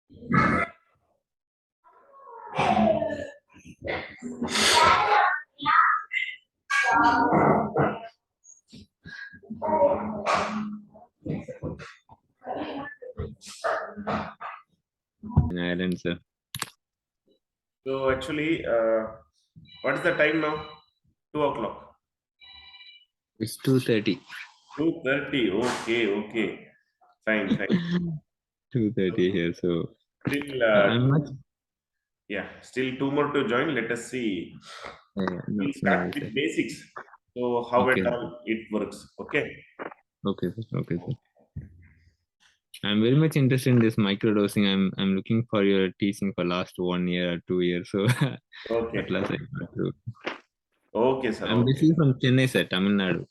In Ireland, sir. So actually, what is the time now? 2 o'clock. It's 2:30. 2:30. Okay. Fine. 2:30 here. So Still, I'm much. still two more to join. Let us see. No, We'll no start worries, with sir. basics. So how Okay. and all it works. Okay. Okay, sir. Okay, sir. I'm very much interested in this microdosing. I'm looking for your teaching for last 1 year or 2 years. So Okay. at last I got through. Okay, sir. I'm Okay. basically from Chennai, sir, Tamil Nadu.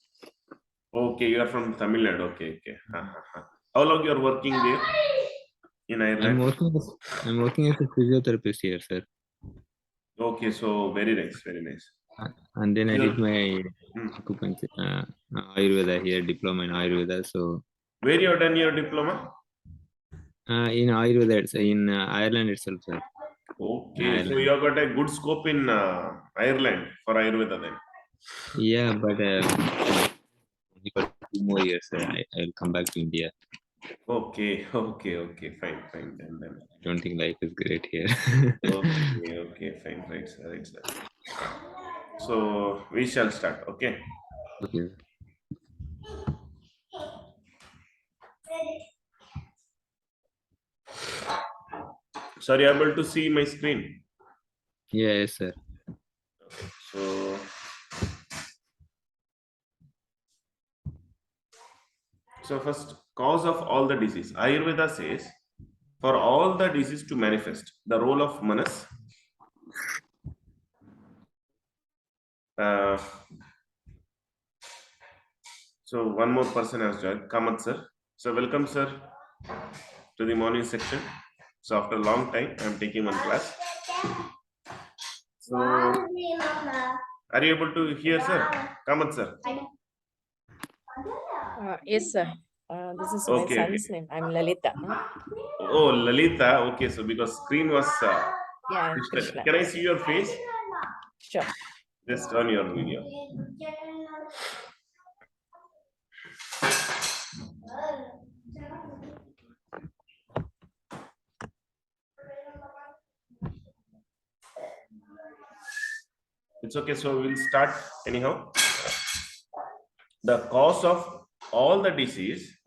Okay, you are from Tamil Nadu. Okay. How long you are working there in I'm Ireland? working as I'm working as a physiotherapist here, sir. Okay, so very nice. And then I did You're, my hmm. acupuncture, Ayurveda here, diploma in Ayurveda. So Where you have done your diploma? in Ayurveda, it's in Ireland itself, sir. Okay, so you Ireland. have got a good scope in Ireland for Ayurveda then. Yeah, but only for 2 more years, sir. I'll come back to India. Okay, fine. Then. I don't think life is great here. Okay, fine, right, sir. So we shall start. Okay. Okay. So are you able to see my screen? Yes, sir. So first, cause of all the disease. Ayurveda says, for all the disease to manifest, the role of manas. Uh, so one more person has joined, Kamat sir. So welcome, sir, to the morning section. So after a long time, I'm taking one class. So are you able to hear, sir? Kamat sir. Yes, sir. This is my Okay. son's name. I'm Lalita. Oh, Lalita. Okay, so because screen was Yeah, Krishna. Krishna. Can I see your face? Sure. Just on your video. It's okay. So we'll start anyhow. The cause of all the disease,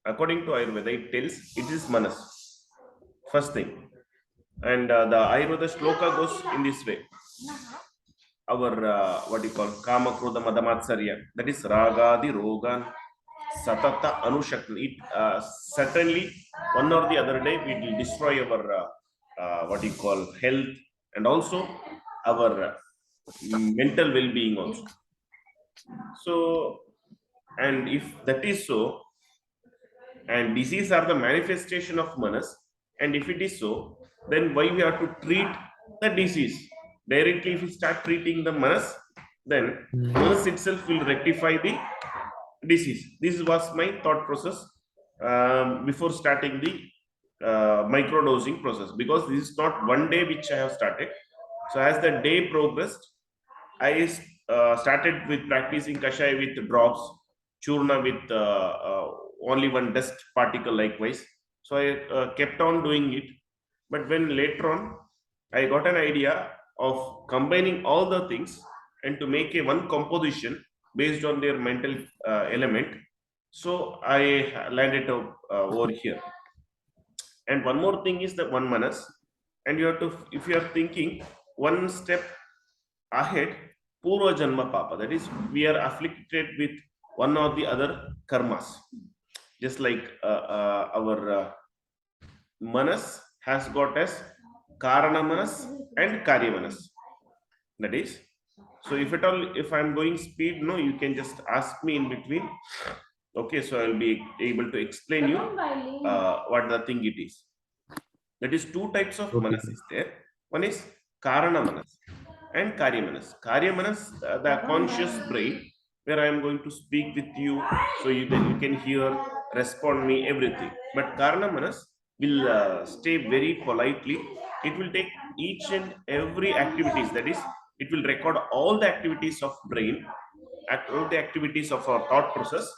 according to Ayurveda, it tells it is manas. First thing. And the Ayurveda shloka goes in this way. Our what you call kama krodha madamatsarya, that is ragadi rogan satata anushakti. It certainly one or the other day we will destroy our what you call health and also our mental well-being also. So, and if that is so, and disease are the manifestation of manas, and if it is so, then why we have to treat the disease directly? If we start treating the manas, then manas itself will rectify the disease. This was my thought process before starting the microdosing process, because this is not one day which I have started. So as the day progressed, I started with practicing kashaya with drops, churna with only one dust particle likewise. So I kept on doing it. But when later on, I got an idea of combining all the things and to make a one composition based on their mental element. So I landed over here. And one more thing is the one manas. And you have to, if you are thinking one step ahead, purva janma papa, that is we are afflicted with one or the other karmas, just like our manas has got as karana manas and karya manas, that is. So if at all, if I'm going speed, no, you can just ask me in between. Okay, so I'll be able to explain you what the thing it is. That is two types of Okay. manas is there. One is karana manas and karya manas. Karya manas, the conscious brain, where I am going to speak with you, so you can hear, respond me, everything. But karana manas, will stay very politely. It will take each and every activities, that is, it will record all the activities of brain, all the activities of our thought process,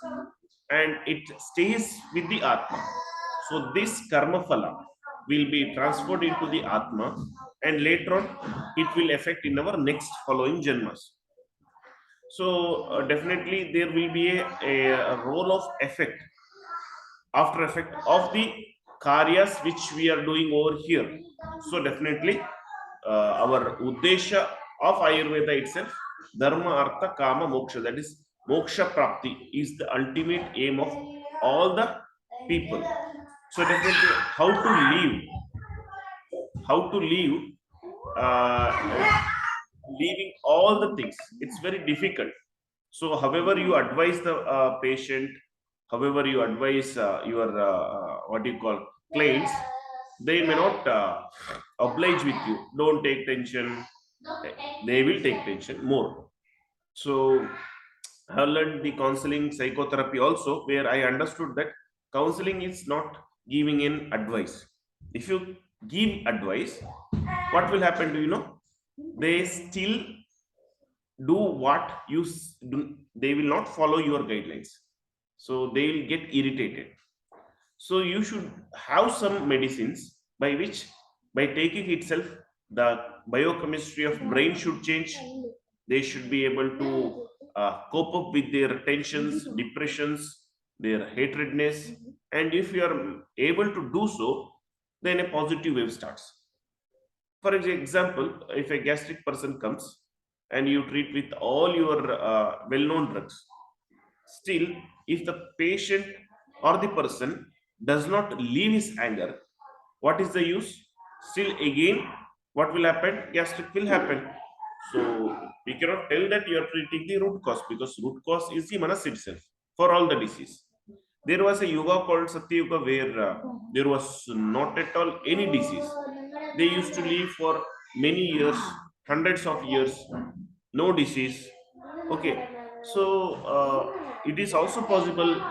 and it stays with the Atma. So this karma phala will be transferred into the Atma, and later on it will affect in our next following janmas. So definitely there will be a role of effect, after effect of the karyas which we are doing over here. So definitely our uddesha of Ayurveda itself, dharma, artha, kama, moksha, that is moksha prapti, is the ultimate aim of all the people. So definitely how to live, leaving all the things, it's very difficult. So however you advise the patient, however you advise your what you call clients, they may not oblige with you. Don't take tension. They will take tension more. So I learned the counseling psychotherapy also, where I understood that counseling is not giving in advice. If you give advice, what will happen? Do you know? They still do what you do. They will not follow your guidelines. So they will get irritated. So you should have some medicines by which, by taking itself, the biochemistry of brain should change. They should be able to cope up with their tensions, depressions, their hatredness. And if you are able to do so, then a positive wave starts. For example, if a gastric person comes and you treat with all your well-known drugs, still, if the patient or the person does not leave his anger, what is the use? Still, again, what will happen? Gastric will happen. So we cannot tell that you are treating the root cause, because root cause is the manas itself for all the disease. There was a yuga called Satya Yuga where there was not at all any disease. They used to live for many years, hundreds of years, no disease. Okay, so it is also possible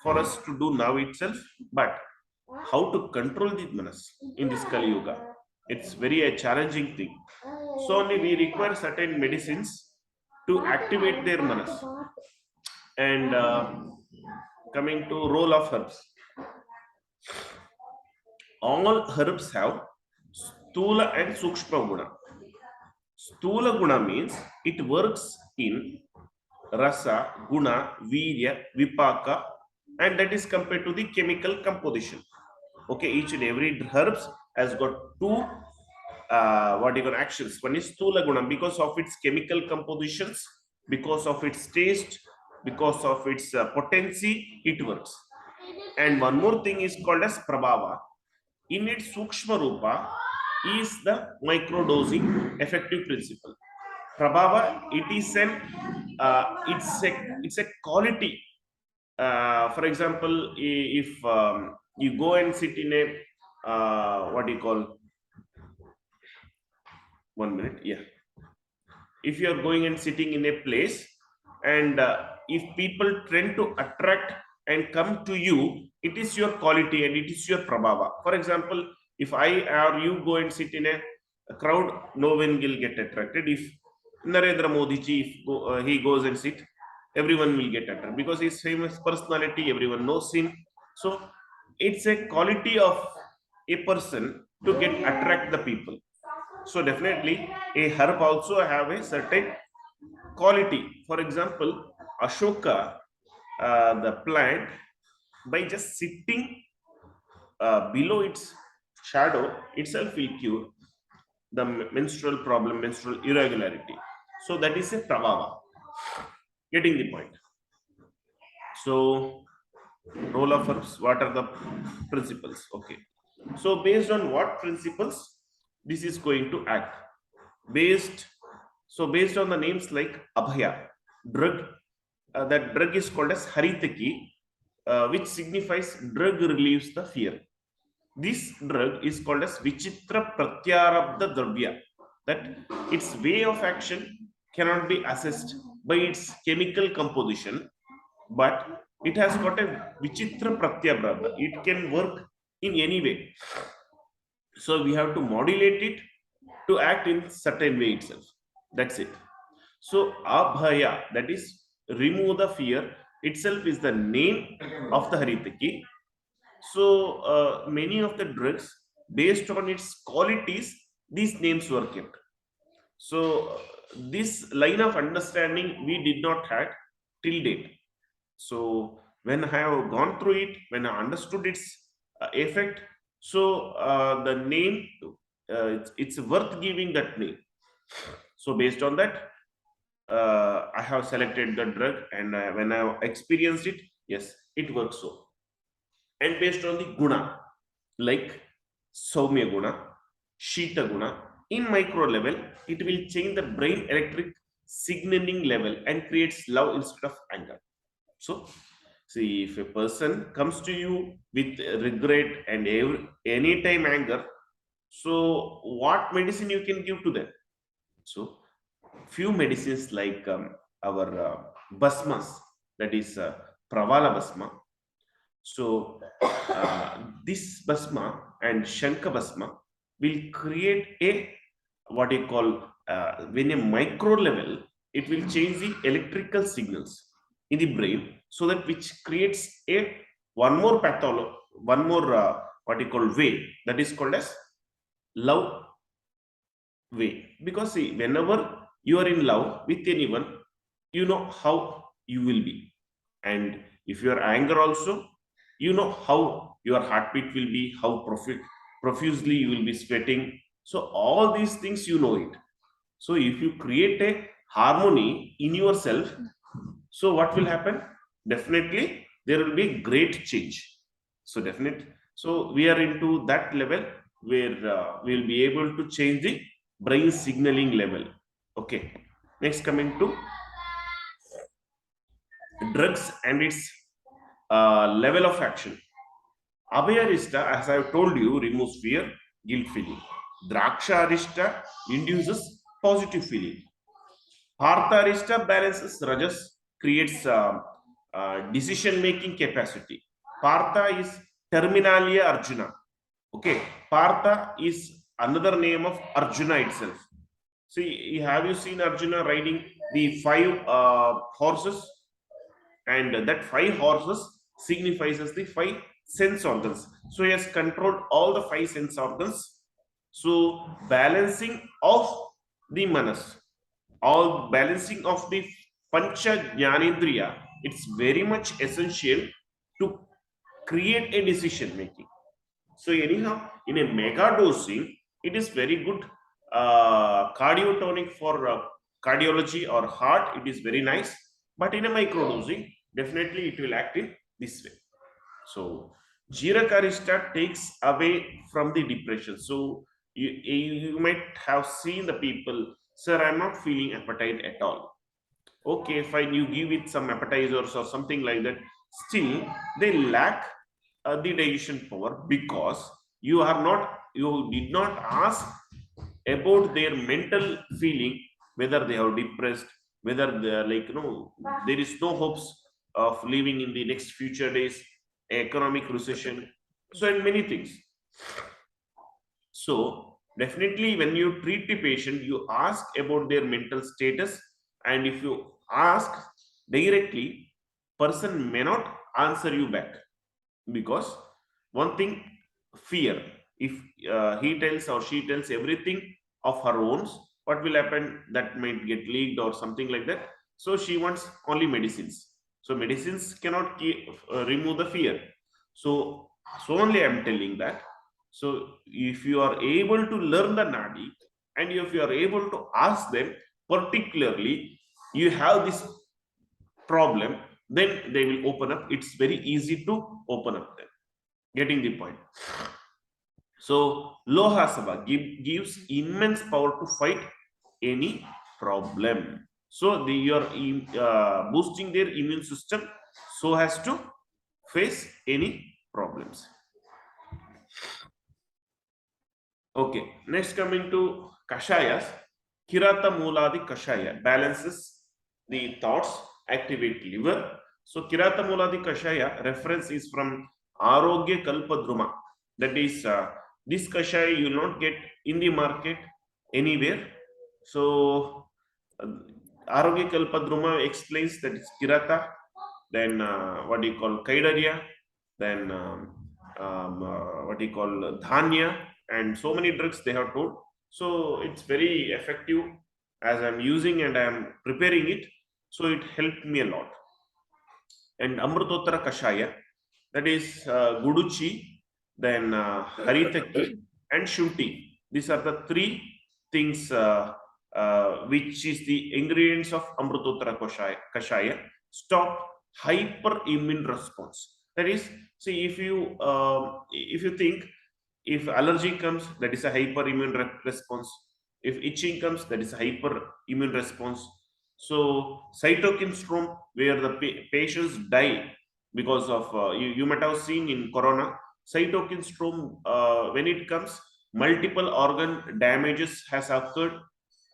for us to do now itself, but how to control the manas in this Kali Yuga? It's very a challenging thing. So only we require certain medicines to activate their manas. And coming to role of herbs, all herbs have stula and sukshma guna. Stula guna means it works in rasa, guna, virya, vipaka, and that is compared to the chemical composition. Okay, each and every herbs has got two what you call actions. One is stula guna, because of its chemical compositions, because of its taste, because of its potency, it works. And one more thing is called as prabhava. In its sukshma rupa is the microdosing effective principle. Prabhava, it is an it's a quality. For example, if you go and sit in a what do you call, 1 minute, yeah, if you are going and sitting in a place, and if people tend to attract and come to you, it is your quality and it is your prabhava. For example, if I or you go and sit in a crowd, no one will get attracted. If Narendra Modi ji, if he goes and sit, everyone will get attracted because he's famous personality, everyone knows him. So it's a quality of a person to get attract the people. So definitely a herb also have a certain quality. For example, Ashoka, the plant, by just sitting below its shadow itself will cure the menstrual problem, menstrual irregularity. So that is a prabhava. Getting the point. So role of herbs, what are the principles? Okay. So based on what principles this is going to act? Based on the names like Abhaya, drug, that drug is called as Haritaki, which signifies drug relieves the fear. This drug is called as Vichitra Pratyarabdha Dravya, that its way of action cannot be assessed by its chemical composition, but it has got a Vichitra Pratyarabdha. It can work in any way. So we have to modulate it to act in certain way itself. That's it. So abhaya, that is remove the fear, itself is the name of the Haritaki. So many of the drugs, based on its qualities, these names were kept. So this line of understanding we did not have till date. So when I have gone through it, when I understood its effect, so the name, it's worth giving that name. So based on that, I have selected the drug, and when I experienced it, yes, it works so. And based on the guna, like Saumya guna, Shita guna, in micro level, it will change the brain electric signaling level and creates love instead of anger. So, see, if a person comes to you with regret and anytime anger, so what medicine you can give to them? So, few medicines like our basmas, that is Pravala basma. So, this basma and Shanka basma will create a what you call when a micro level, it will change the electrical signals in the brain, so that which creates a one more pathology, one more what you call way, that is called as love way. Because see, whenever you are in love with anyone, you know how you will be, and if you are anger also, you know how your heartbeat will be, how profusely you will be sweating. So all these things you know it. So if you create a harmony in yourself, so what will happen? Definitely there will be great change. So definitely, so we are into that level where we'll be able to change the brain signaling level. Okay, next coming to drugs and its level of action. Abhayarishta, as I have told you, removes fear, guilt feeling. Draksha Arishta induces positive feeling. Partha Arishta balances rajas, creates decision making capacity. Partha is Terminalia Arjuna. Okay, Partha is another name of Arjuna itself. See, have you seen Arjuna riding the 5 horses? And that 5 horses signifies as the 5 sense organs. So he has controlled all the 5 sense organs. So balancing of the manas, all balancing of the pancha jnanendriya, it's very much essential to create a decision making. So anyhow, in a mega dosing, it is very good cardiotonic for cardiology or heart. It is very nice, but in a micro dosing, definitely it will act in this way. So Jirakarishta takes away from the depression. So you might have seen the people, sir, I'm not feeling appetite at all. Okay, fine, you give it some appetizers or something like that. Still, they lack the digestion power, because you did not ask about their mental feeling, whether they are depressed, whether they are like, there is no hopes of living in the next future days, economic recession, so and many things. So definitely when you treat the patient, you ask about their mental status, and if you ask directly, person may not answer you back, because one thing, fear. If he tells or she tells everything of her own, what will happen? That might get leaked or something like that. So she wants only medicines. So medicines cannot remove the fear. So only I'm telling that. So if you are able to learn the nadi, and if you are able to ask them particularly, you have this problem, then they will open up. It's very easy to open up them. Getting the point? So Lohasava gives immense power to fight any problem. So you're boosting their immune system so as to face any problems. Okay, next coming to Kashayas. Kirata Muladi Kashaya balances the thoughts, activate liver. So Kirata Muladi Kashaya reference is from Arogya Kalpadruma. That is, this kashaya you will not get in the market anywhere. So, Arogya Kalpadruma explains that it's Kirata, then what do you call Kaidarya, then what do you call Dhanya, and so many drugs they have told. So it's very effective as I'm using and I'm preparing it. So it helped me a lot. And Amrutottara Kashaya, that is Guduchi, then Haritaki and Shunti. These are the three things which is the ingredients of Amrutottara Kashaya. Stop hyperimmune response. That is, see, if you think if allergy comes, that is a hyperimmune response. If itching comes, that is a hyperimmune response. So cytokine storm, where the patients die because of you might have seen in corona, cytokine storm, when it comes, multiple organ damages has occurred,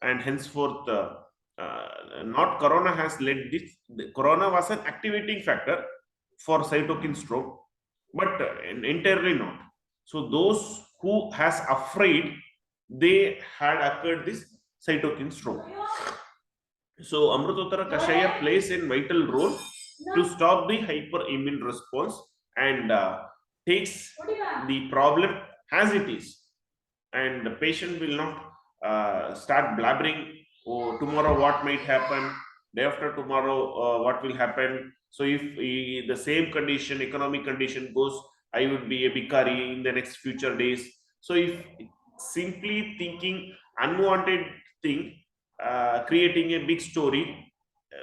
and henceforth not corona has led this. The corona was an activating factor for cytokine storm, but entirely not. So those who has afraid, they had occurred this cytokine storm. So Amrutottara Kashaya plays a vital role to stop the hyperimmune response and takes the problem as it is, and the patient will not start blabbering, oh, tomorrow what might happen, day after tomorrow what will happen. So if the same condition, economic condition goes, I would be a bikari in the next future days. So if simply thinking unwanted thing, creating a big story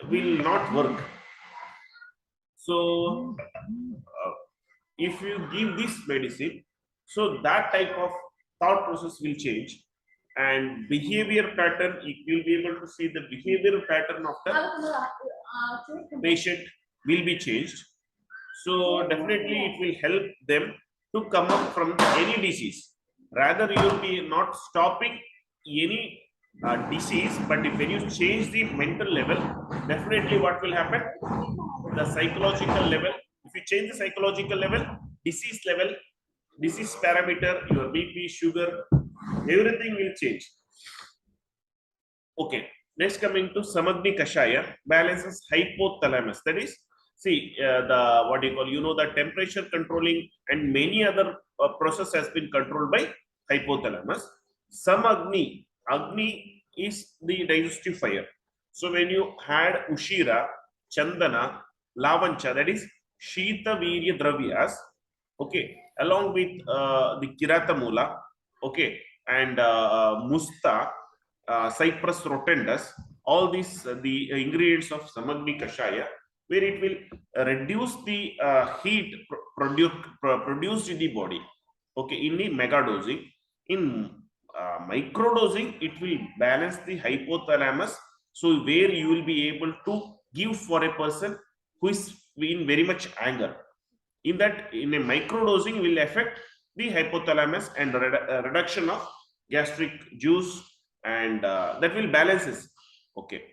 will not work. So if you give this medicine, so that type of thought process will change, and behavior pattern, you will be able to see the behavior pattern of the patient will be changed. So definitely it will help them to come up from any disease. Rather, you will be not stopping any disease, but if when you change the mental level, definitely what will happen? The psychological level. If you change the psychological level, disease parameter, your BP, sugar, everything will change. Okay. Next, coming to Samagni Kashaya, balances hypothalamus. That is, see, the what do you call, the temperature controlling and many other process has been controlled by hypothalamus. Samagni, Agni is the digestive fire. So when you had Ushira, Chandana, Lavancha, that is Shita Virya Dravyas, okay, along with the Kirata Mula, okay, and Musta, Cyprus rotundus, all these the ingredients of Samagni Kashaya, where it will reduce the heat produced in the body, okay, in the mega dosing. In micro dosing, it will balance the hypothalamus, so where you will be able to give for a person who is in very much anger. In that, in a micro dosing will affect the hypothalamus and reduction of gastric juice, and that will balance this. Okay.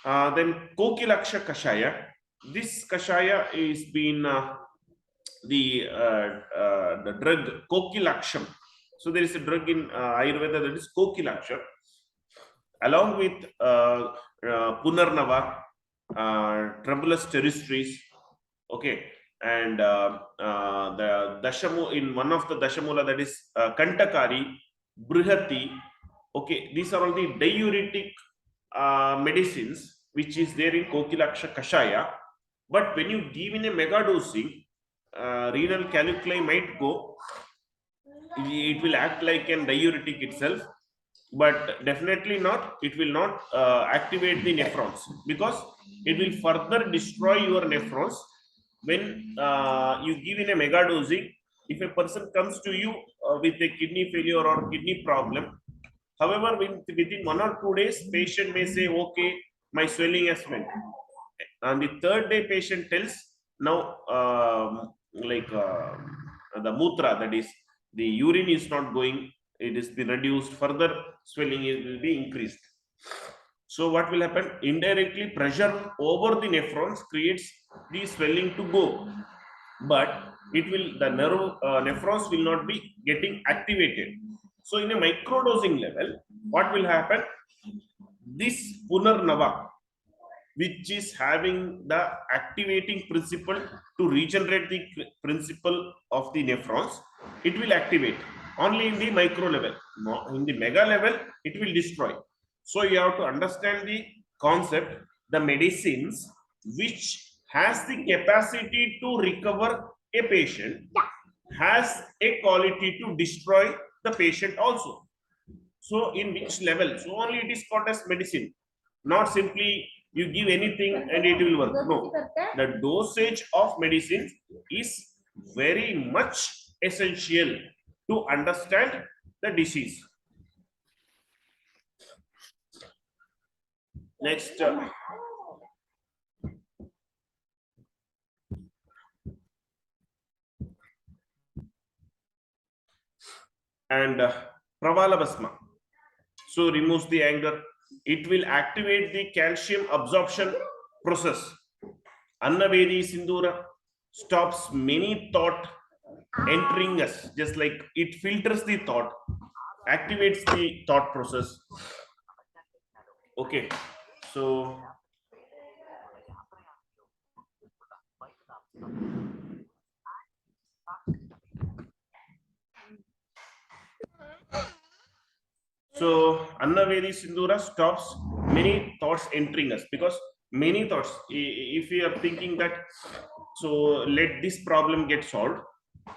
Then Kokilaksha Kashaya. This Kashaya is been the drug Kokilaksham. So there is a drug in Ayurveda that is Kokilaksham, along with Punarnava, Tremulus terrestris, okay, and the Dashamu, in one of the Dashamula, that is Kantakari, Brihati, okay, these are all the diuretic medicines which is there in Kokilaksha Kashaya. But when you give in a mega dosing, renal calculi might go, it will act like an diuretic itself, but definitely not, it will not activate the nephrons, because it will further destroy your nephrons. When you give in a mega dosing, if a person comes to you with a kidney failure or kidney problem, however, within 1 or 2 days, patient may say, okay, my swelling has went. On the third day, patient tells, now the mutra, that is the urine is not going, it is been reduced, further swelling will be increased. So what will happen? Indirectly, pressure over the nephrons creates the swelling to go. But it will, the nephrons will not be getting activated. So in a microdosing level, what will happen? This Punarnava, which is having the activating principle to regenerate the principle of the nephrons, it will activate only in the micro level. In the mega level, it will destroy. So you have to understand the concept. The medicines which has the capacity to recover a patient has a quality to destroy the patient also. So in which level? So only it is called as medicine, not simply you give anything and it will work. No, the dosage of medicine is very much essential to understand the disease. Next, and Pravalabhasma. So removes the anger. It will activate the calcium absorption process. Annavedi Sindura stops many thought entering us, just like it filters the thought, activates the thought process. Okay, so Annavedi Sindura stops many thoughts entering us, because many thoughts, if we are thinking that, so let this problem get solved,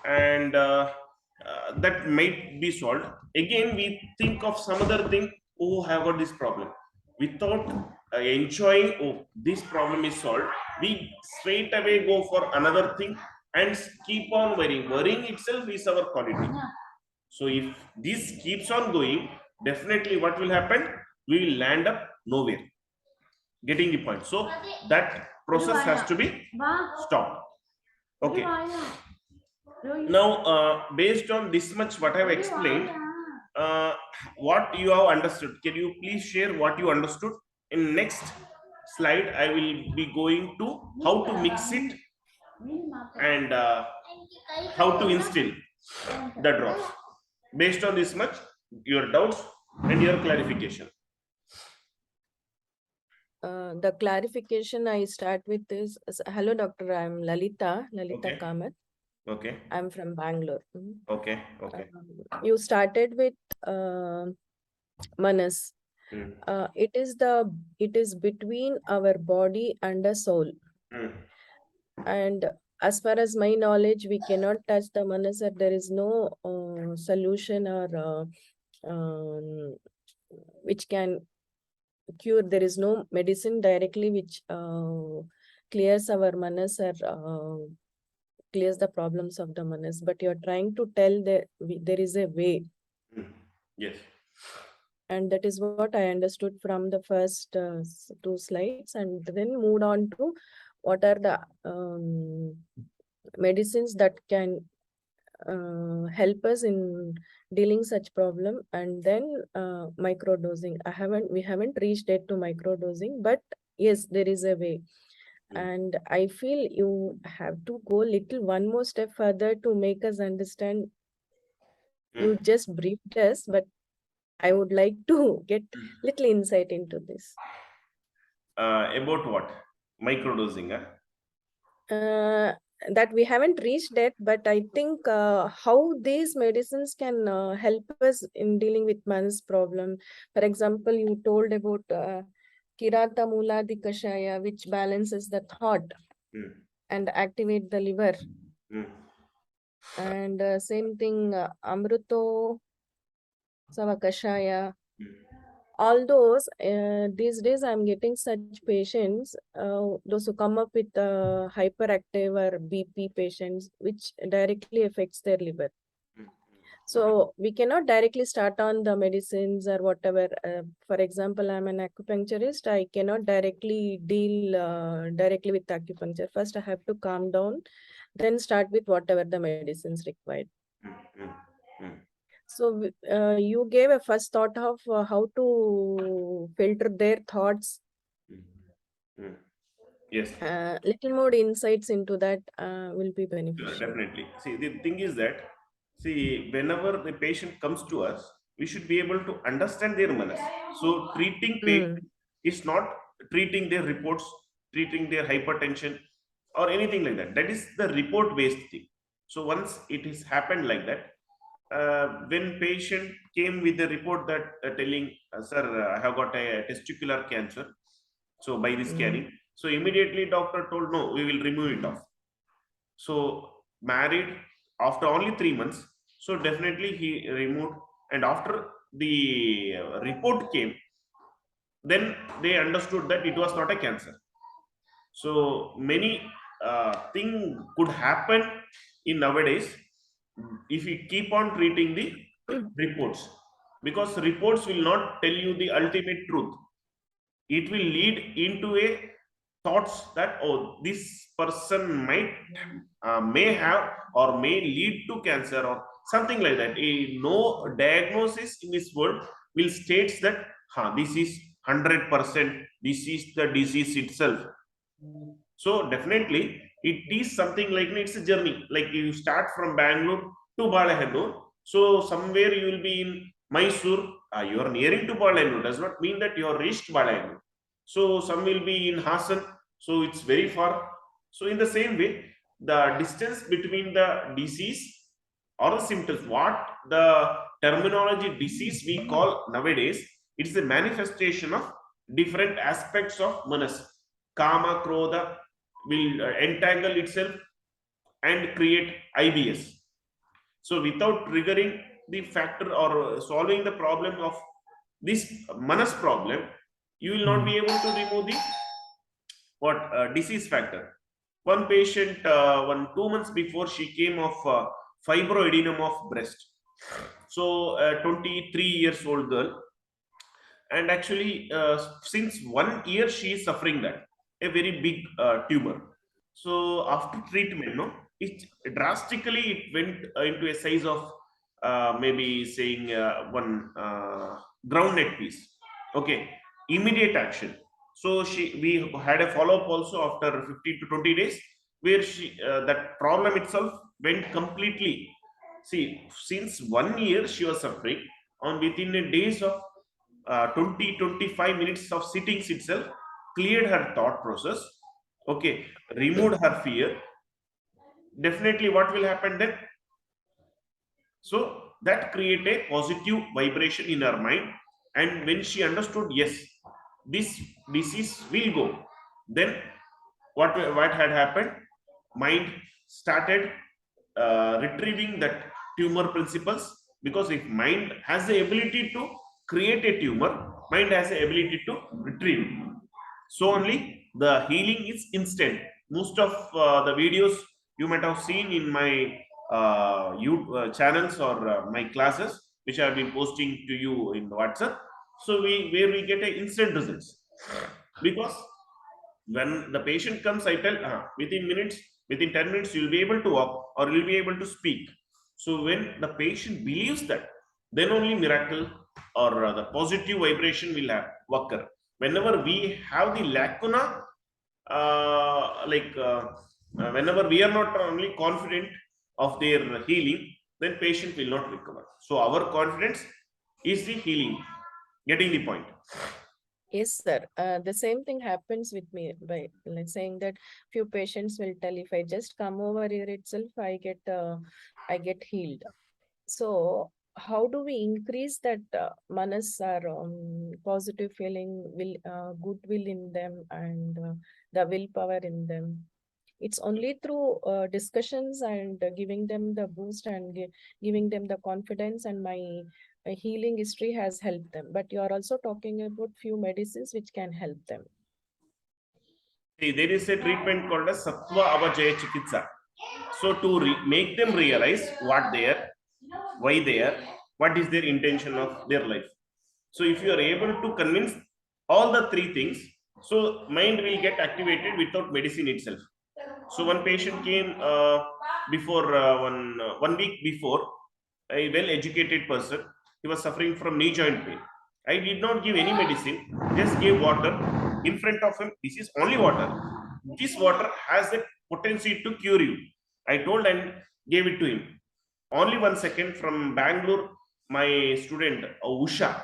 and that might be solved. Again, we think of some other thing. Oh, I have got this problem. Without enjoying, oh, this problem is solved, we straight away go for another thing and keep on worrying. Worrying itself is our quality. So if this keeps on going, definitely what will happen? We will land up nowhere. Getting the point. So that process has to be stopped. Okay. Now, based on this much what I have explained, what you have understood, can you please share what you understood? In next slide, I will be going to how to mix it and how to instill the drops. Based on this much, your doubts and your clarification. The clarification I start with is, hello doctor, I'm Lalita Okay. Kamath. Okay. I'm from Bangalore. Okay. Okay. You started with Manas. It is between our body and the soul. And as far as my knowledge, we cannot touch the Manas. There is no solution or which can cure. There is no medicine directly which clears our Manas or clears the problems of the Manas. But you're trying to tell that there is a way. Yes. And that is what I understood from the first 2 slides, and then moved on to what are the medicines that can help us in dealing such problem, and then microdosing. We haven't reached it to microdosing, but yes, there is a way. And I feel you have to go one more step further to make us understand. You just briefed us, but I would like to get little insight into this. About what? Microdosing, that we haven't reached it, but I think how these medicines can help us in dealing with Manas problem. For example, you told about Kirata Muladi Kashaya, which balances the thought and activate the liver. And same thing, Amruto Savakashaya. All those, these days I'm getting such patients, those who come up with hyperactive or BP patients, which directly affects their liver. So we cannot directly start on the medicines or whatever. For example, I'm an acupuncturist. I cannot directly deal directly with acupuncture. First, I have to calm down, then start with whatever the medicines required. So you gave a first thought of how to filter their thoughts. Yes. Little more insights into that will be Sure, beneficial. definitely. See, the thing is that, see, whenever the patient comes to us, we should be able to understand their manas. So, treating patient is not treating their reports, treating their hypertension, or anything like that. That is the report-based thing. So, once it has happened like that, when patient came with the report that telling, sir, I have got a testicular cancer. So, by the scanning, so immediately doctor told, no, we will remove it off. So married after only 3 months, so definitely he removed, and after the report came, then they understood that it was not a cancer. So many thing could happen in nowadays if we keep on treating the reports, because reports will not tell you the ultimate truth. It will lead into a thoughts that, oh, this person might may have or may lead to cancer or something like that. A no diagnosis in this world will states that this is 100%, this is the disease itself. So definitely it is something like, it's a journey, like you start from Bangalore to Balahendur. So somewhere you will be in Mysore, you are nearing to Balahendur, does not mean that you are reached Balahendur. So some will be in Hassan, so it's very far. So in the same way, the distance between the disease or the symptoms, what the terminology disease we call nowadays, it's a manifestation of different aspects of manas. Kama, Krodha will entangle itself and create IBS. So without triggering the factor or solving the problem of this manas problem, you will not be able to remove the disease factor. One patient, 2 months before, she came of fibroadenoma of breast. So 23 years old girl, and actually since 1 year she is suffering that, a very big tumor. So after treatment, no, it drastically it went into a size of maybe saying one ground net piece. Okay, immediate action. So we had a follow up also after 15 to 20 days, where she that problem itself went completely. See, since 1 year she was suffering, on within a days of 20-25 minutes of sittings itself, cleared her thought process. Okay, removed her fear. Definitely, what will happen then? So that create a positive vibration in her mind, and when she understood, yes, this disease will go, then what had happened? Mind started retrieving that tumor principles, because if mind has the ability to create a tumor, mind has the ability to retrieve. So only the healing is instant. Most of the videos you might have seen in my YouTube channels or my classes, which I have been posting to you in WhatsApp. So where we get a instant results, because when the patient comes, I tell within minutes, within 10 minutes, you'll be able to walk or you'll be able to speak. So when the patient believes that, then only miracle or the positive vibration will have occur. Whenever we have the lacuna, whenever we are not only confident of their healing, then patient will not recover. So our confidence is the healing. Getting the point? Yes, sir. The same thing happens with me by like saying that few patients will tell, if I just come over here itself, I get healed. So how do we increase that manas or positive feeling, goodwill in them, and the willpower in them? It's only through discussions and giving them the boost and giving them the confidence, and my healing history has helped them. But you are also talking about few medicines which can help them. See, there is a treatment called as Sattva Avajaya Chikitsa. So to make them realize what they are, why they are, what is their intention of their life. So if you are able to convince all the three things, so mind will get activated without medicine itself. So one patient came before 1 week before, a well-educated person. He was suffering from knee joint pain. I did not give any medicine, just gave water in front of him. This is only water. this water has a potency to cure you. I told and gave it to him. Only 1 second, from Bangalore, my student Usha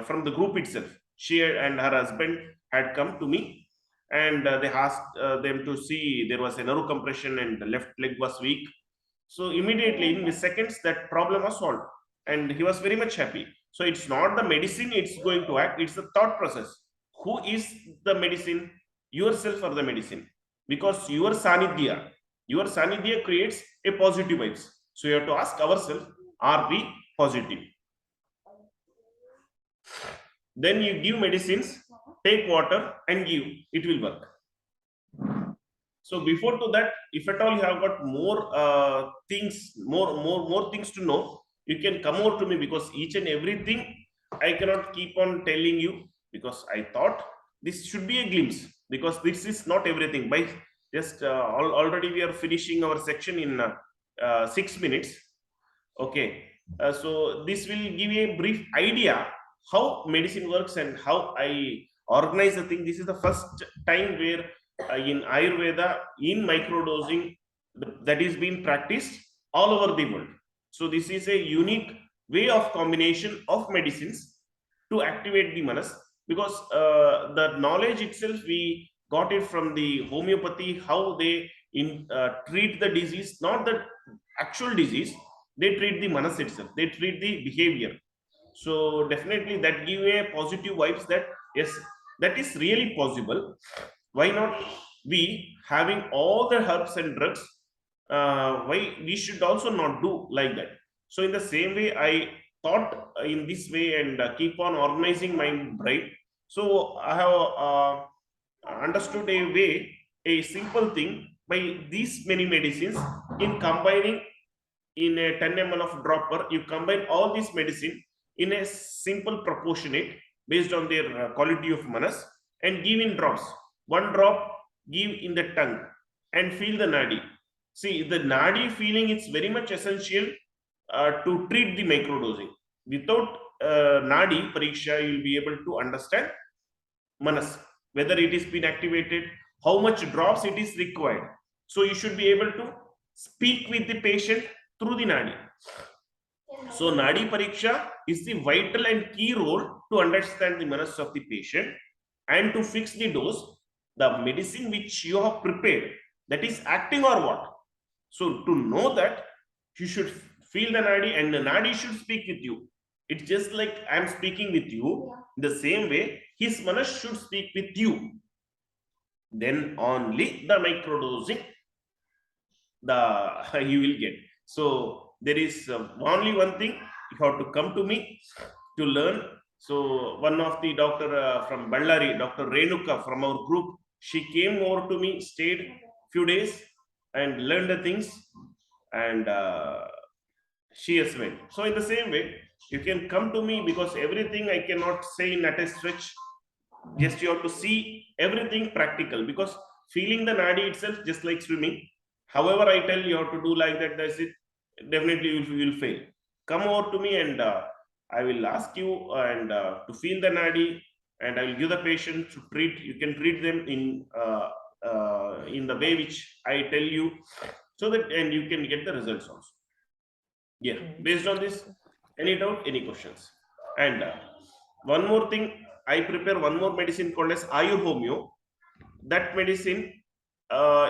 from the group itself, she and her husband had come to me, and they asked them to see there was a nerve compression and the left leg was weak. So immediately in the seconds that problem was solved, and he was very much happy. So it's not the medicine it's going to act, it's the thought process. Who is the medicine? Yourself or the medicine? Because your sanidhya creates a positive vibes. So you have to ask ourselves, are we positive? Then you give medicines, take water and give, it will work. So before to that, if at all you have got more things, more things to know, you can come over to me, because each and everything I cannot keep on telling you, because I thought this should be a glimpse, because this is not everything. By just already we are finishing our section in 6 minutes. Okay, so this will give you a brief idea how medicine works and how I organize the thing. This is the first time where in Ayurveda, in microdosing, that is being practiced all over the world. So this is a unique way of combination of medicines to activate the manas, because the knowledge itself we got it from the homeopathy, how they treat the disease, not the actual disease. They treat the manas itself, they treat the behavior. So definitely that give a positive vibes that yes, that is really possible. Why not we having all the herbs and drugs? Why we should also not do like that? So in the same way, I thought in this way and keep on organizing my brain. So I have understood a way, a simple thing, by these many medicines in combining in a 10 ml of dropper. You combine all this medicine in a simple proportionate based on their quality of manas, and give in drops. 1 drop give in the tongue and feel the nadi. See, the nadi feeling is very much essential to treat the microdosing. Without nadi pariksha, you will be able to understand manas, whether it is been activated, how much drops it is required. So you should be able to speak with the patient through the nadi. So nadi pariksha is the vital and key role to understand the manas of the patient and to fix the dose, the medicine which you have prepared, that is acting or what. So to know that, you should feel the nadi and the nadi should speak with you. It's just like I'm speaking with you. The same way, his manas should speak with you. Then only the microdosing you will get. So there is only one thing, you have to come to me to learn. So one of the doctor from Ballari, Dr. Renuka from our group, she came over to me, stayed few days and learned the things, and she has went. So in the same way, you can come to me, because everything I cannot say in at a stretch. Just you have to see everything practical, because feeling the nadi itself just like swimming. However I tell you have to do like that, that's it, definitely you will fail. Come over to me and I will ask you and to feel the nadi, and I will give the patient to treat. You can treat them in the way which I tell you, so that and you can get the results also. Yeah, based on this, any doubt, any questions? And one more thing, I prepare one more medicine called as Ayurhomeo. That medicine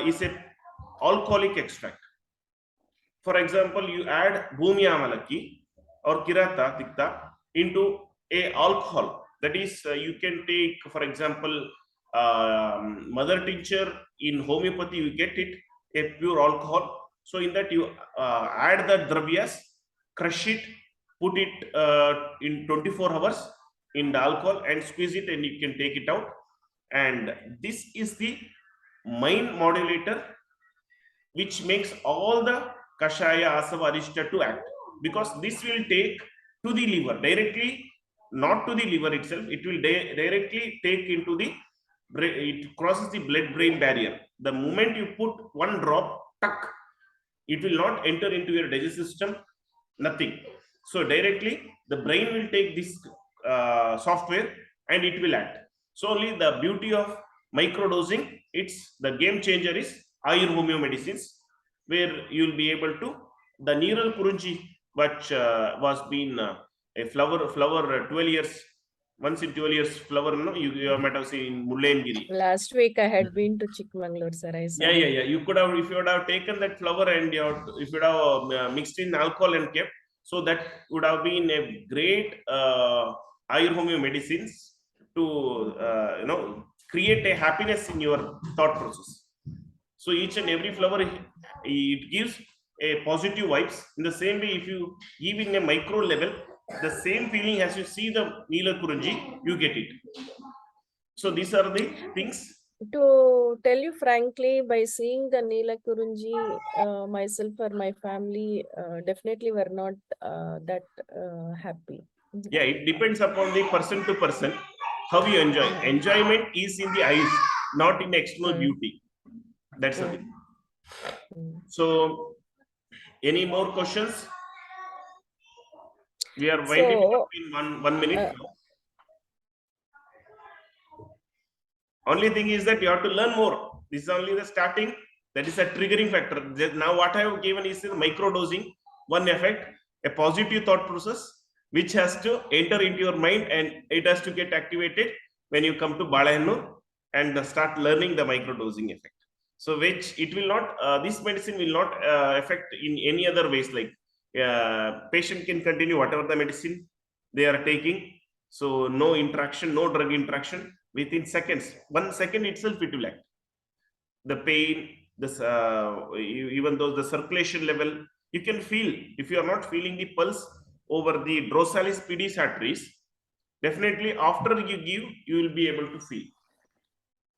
is a alcoholic extract. For example, you add Bhumi Amalaki or Kirata Tikta into a alcohol. That is, you can take, for example, mother tincture. In homeopathy, you get it, a pure alcohol. So in that you add the dravyas, crush it, put it in 24 hours in the alcohol and squeeze it, and you can take it out. And this is the mind modulator, which makes all the Kashaya, Asava, Arishta to act, because this will take to the liver directly, not to the liver itself. It will directly take into the, it crosses the blood-brain barrier. The moment you put 1 drop, tuck, it will not enter into your digestive system, nothing. So directly the brain will take this software and it will act. So only the beauty of Microdosing, it's the game changer is Ayurveda medicines, where you'll be able to, the Neural Kurunji, which was been a flower 12 years, once in 12 years flower, no, you might have seen in Mullayanagiri. Last week I had been to Chikmagalur, sir. I saw. Yeah. You could have, if you would have taken that flower and if you would have mixed in alcohol and kept, so that would have been a great Ayurveda medicines to create a happiness in your thought process. So each and every flower, it gives a positive vibes. In the same way, if you give in a micro level, the same feeling as you see the Neela Kurunji, you get it. So these are the things. To tell you frankly, by seeing the Neela Kurunji, myself or my family definitely were not that happy. Yeah, it depends upon the person to person, how you enjoy. Enjoyment is in the eyes, not in external beauty. That's the thing. So, any more questions? We are winding up in one minute. Only thing is that you have to learn more. This is only the starting. That is a triggering factor. Now, what I have given is the microdosing, one effect, a positive thought process, which has to enter into your mind and it has to get activated when you come to Balahennu and start learning the microdosing effect. So, which it will not, this medicine will not affect in any other ways, like patient can continue whatever the medicine they are taking. So, no interaction, no drug interaction. Within seconds, 1 second itself, it will act. The pain, this even though the circulation level, you can feel. If you are not feeling the pulse over the dorsalis pedis arteries, definitely after you give, you will be able to feel.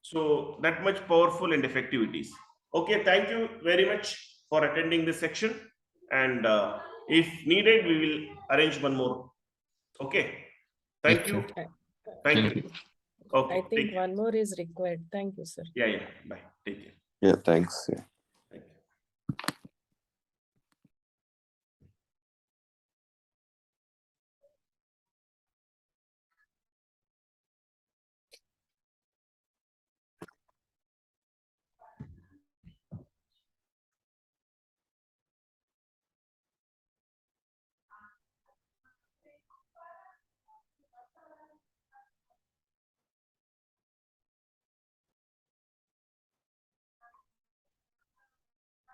So that much powerful and effective it is. Okay, thank you very much for attending this section. And if needed, we will arrange one more. Okay, thank you. Thank you. Okay. I think one more is required. Thank you, sir. Yeah. Bye. Take care. Yeah, thanks. Yeah.